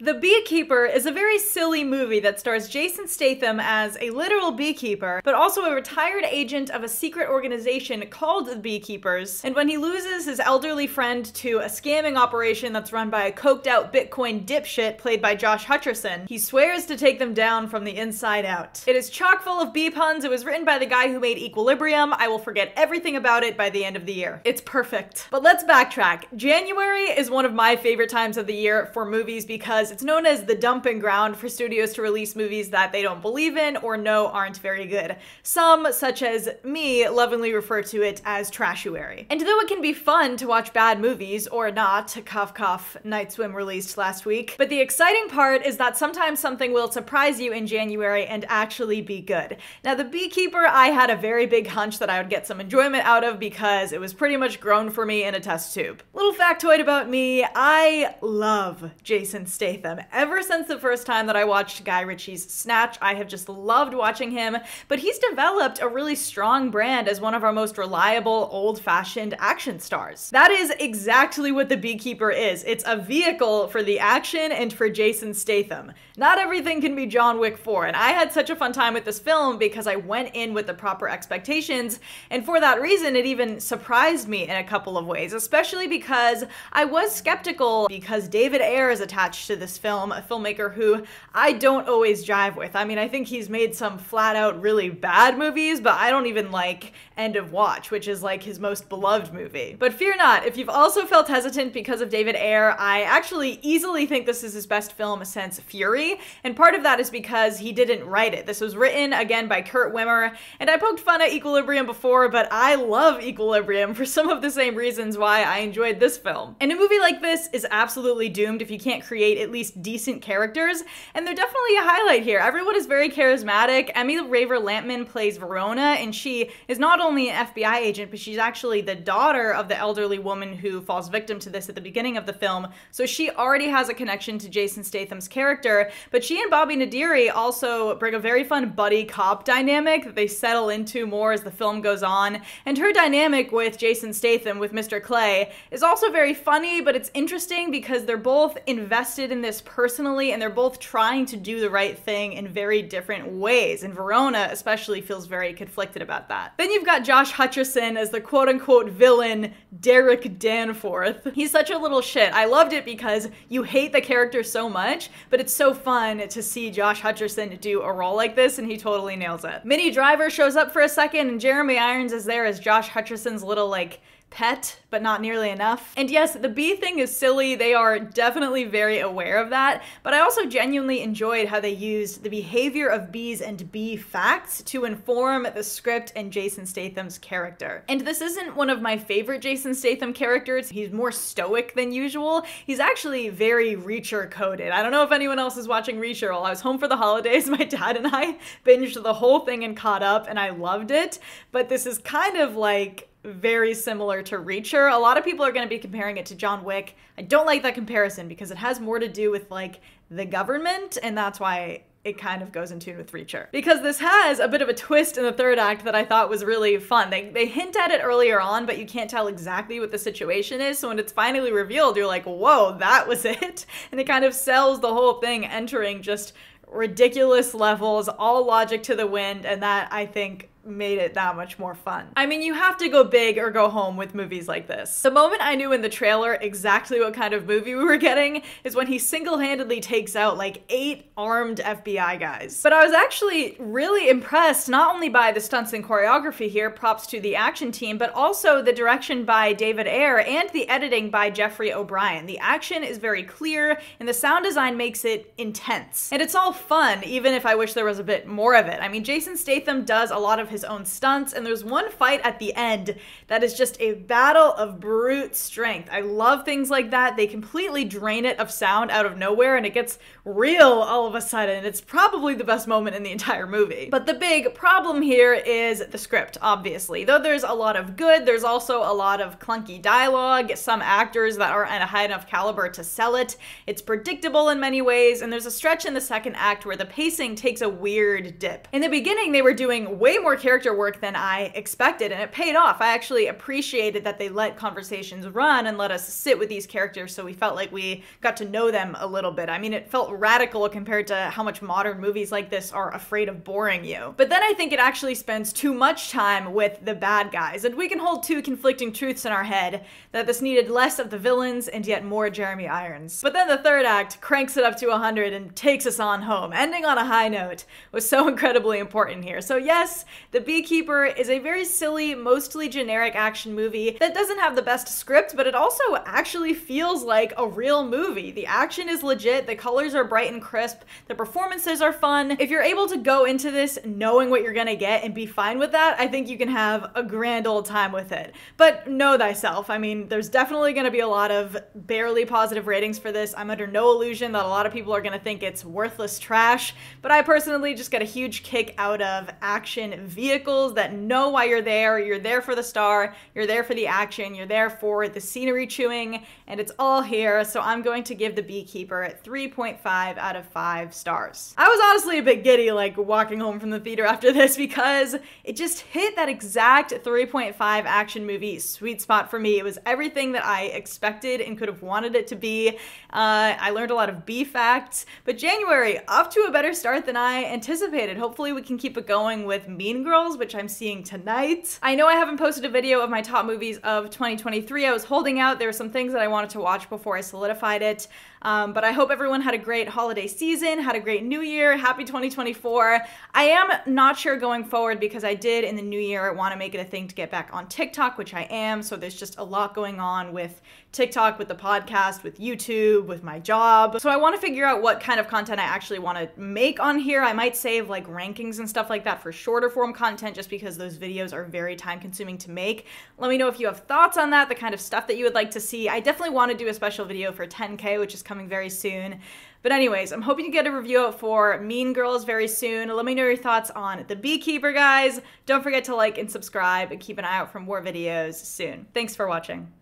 The Beekeeper is a very silly movie that stars Jason Statham as a literal beekeeper, but also a retired agent of a secret organization called the Beekeepers. And when he loses his elderly friend to a scamming operation that's run by a coked out Bitcoin dipshit played by Josh Hutcherson, he swears to take them down from the inside out. It is chock full of bee puns. It was written by the guy who made Equilibrium. I will forget everything about it by the end of the year. It's perfect. But let's backtrack. January is one of my favorite times of the year for movies because it's known as the dumping ground for studios to release movies that they don't believe in or know aren't very good. Some, such as me, lovingly refer to it as trashuary. And though it can be fun to watch bad movies, or not, cough cough, Night Swim released last week, but the exciting part is that sometimes something will surprise you in January and actually be good. Now, The Beekeeper, I had a very big hunch that I would get some enjoyment out of because it was pretty much grown for me in a test tube. Little factoid about me, I love Jason Statham. Ever since the first time that I watched Guy Ritchie's Snatch, I have just loved watching him, but he's developed a really strong brand as one of our most reliable, old-fashioned action stars. That is exactly what The Beekeeper is. It's a vehicle for the action and for Jason Statham. Not everything can be John Wick 4, and I had such a fun time with this film because I went in with the proper expectations, and for that reason, it even surprised me in a couple of ways, especially because I was skeptical because David Ayer is attached to this film, a filmmaker who I don't always jive with. I mean, I think he's made some flat out really bad movies, but I don't even like End of Watch, which is like his most beloved movie. But fear not, if you've also felt hesitant because of David Ayer, I actually easily think this is his best film since Fury, and part of that is because he didn't write it. This was written, again, by Kurt Wimmer, and I poked fun at Equilibrium before, but I love Equilibrium for some of the same reasons why I enjoyed this film. And a movie like this is absolutely doomed if you can't create at least decent characters, and they're definitely a highlight here. Everyone is very charismatic. Emmy Raver-Lampman plays Verona, and she is not only an FBI agent, but she's actually the daughter of the elderly woman who falls victim to this at the beginning of the film, so she already has a connection to Jason Statham's character, but she and Bobby Nadiri also bring a very fun buddy cop dynamic that they settle into more as the film goes on, and her dynamic with Jason Statham, with Mr. Clay, is also very funny, but it's interesting because they're both invested in this personally, and they're both trying to do the right thing in very different ways, and Verona especially feels very conflicted about that. Then you've got Josh Hutcherson as the quote-unquote villain, Derek Danforth. He's such a little shit. I loved it because you hate the character so much, but it's so fun to see Josh Hutcherson do a role like this, and he totally nails it. Minnie Driver shows up for a second, and Jeremy Irons is there as Josh Hutcherson's little, like, pet, but not nearly enough. And yes, the bee thing is silly. They are definitely very aware of that, but I also genuinely enjoyed how they used the behavior of bees and bee facts to inform the script and Jason Statham's character. And this isn't one of my favorite Jason Statham characters. He's more stoic than usual. He's actually very Reacher coded. I don't know if anyone else is watching Reacher. While I was home for the holidays, my dad and I binged the whole thing and caught up, and I loved it, but this is kind of like very similar to Reacher. A lot of people are going to be comparing it to John Wick. I don't like that comparison because it has more to do with like the government, and that's why it kind of goes in tune with Reacher. Because this has a bit of a twist in the third act that I thought was really fun. They hint at it earlier on, but you can't tell exactly what the situation is, so when it's finally revealed, you're like, whoa, that was it? And it kind of sells the whole thing, entering just ridiculous levels, all logic to the wind, and that, I think, made it that much more fun. I mean, you have to go big or go home with movies like this. The moment I knew in the trailer exactly what kind of movie we were getting is when he single-handedly takes out like 8 armed FBI guys. But I was actually really impressed not only by the stunts and choreography here, props to the action team, but also the direction by David Ayer and the editing by Jeffrey O'Brien. The action is very clear and the sound design makes it intense. And it's all fun, even if I wish there was a bit more of it. I mean, Jason Statham does a lot of his own stunts, and there's one fight at the end that is just a battle of brute strength. I love things like that. They completely drain it of sound out of nowhere, and it gets real all of a sudden. It's probably the best moment in the entire movie. But the big problem here is the script, obviously. Though there's a lot of good, there's also a lot of clunky dialogue, some actors that aren't at a high enough caliber to sell it. It's predictable in many ways, and there's a stretch in the second act where the pacing takes a weird dip. In the beginning, they were doing way more character work than I expected, and it paid off. I actually appreciated that they let conversations run and let us sit with these characters so we felt like we got to know them a little bit. I mean, it felt radical compared to how much modern movies like this are afraid of boring you. But then I think it actually spends too much time with the bad guys, and we can hold two conflicting truths in our head, that this needed less of the villains and yet more Jeremy Irons. But then the third act cranks it up to 100 and takes us on home. Ending on a high note was so incredibly important here. So yes, The Beekeeper is a very silly, mostly generic action movie that doesn't have the best script, but it also actually feels like a real movie. The action is legit, the colors are bright and crisp, the performances are fun. If you're able to go into this knowing what you're gonna get and be fine with that, I think you can have a grand old time with it. But know thyself. I mean, there's definitely gonna be a lot of barely positive ratings for this. I'm under no illusion that a lot of people are gonna think it's worthless trash, but I personally just get a huge kick out of action vehicles that know why you're there. You're there for the star, you're there for the action, you're there for the scenery chewing, and it's all here. So I'm going to give The Beekeeper 3.5 out of 5 stars. I was honestly a bit giddy like walking home from the theater after this because it just hit that exact 3.5 action movie sweet spot for me. It was everything that I expected and could have wanted it to be. I learned a lot of bee facts, but January off to a better start than I anticipated. Hopefully we can keep it going with Mean Girls, which I'm seeing tonight. I know I haven't posted a video of my top movies of 2023. I was holding out. There were some things that I wanted to watch before I solidified it. But I hope everyone had a great holiday season, had a great new year, happy 2024. I am not sure going forward because I did in the new year want to make it a thing to get back on TikTok, which I am. So there's just a lot going on with TikTok, with the podcast, with YouTube, with my job. So I want to figure out what kind of content I actually want to make on here. I might save like rankings and stuff like that for shorter form content just because those videos are very time consuming to make. Let me know if you have thoughts on that, the kind of stuff that you would like to see. I definitely want to do a special video for 10K, which is coming very soon. But anyways, I'm hoping to get a review out for Mean Girls very soon. Let me know your thoughts on The Beekeeper, guys. Don't forget to like and subscribe and keep an eye out for more videos soon. Thanks for watching.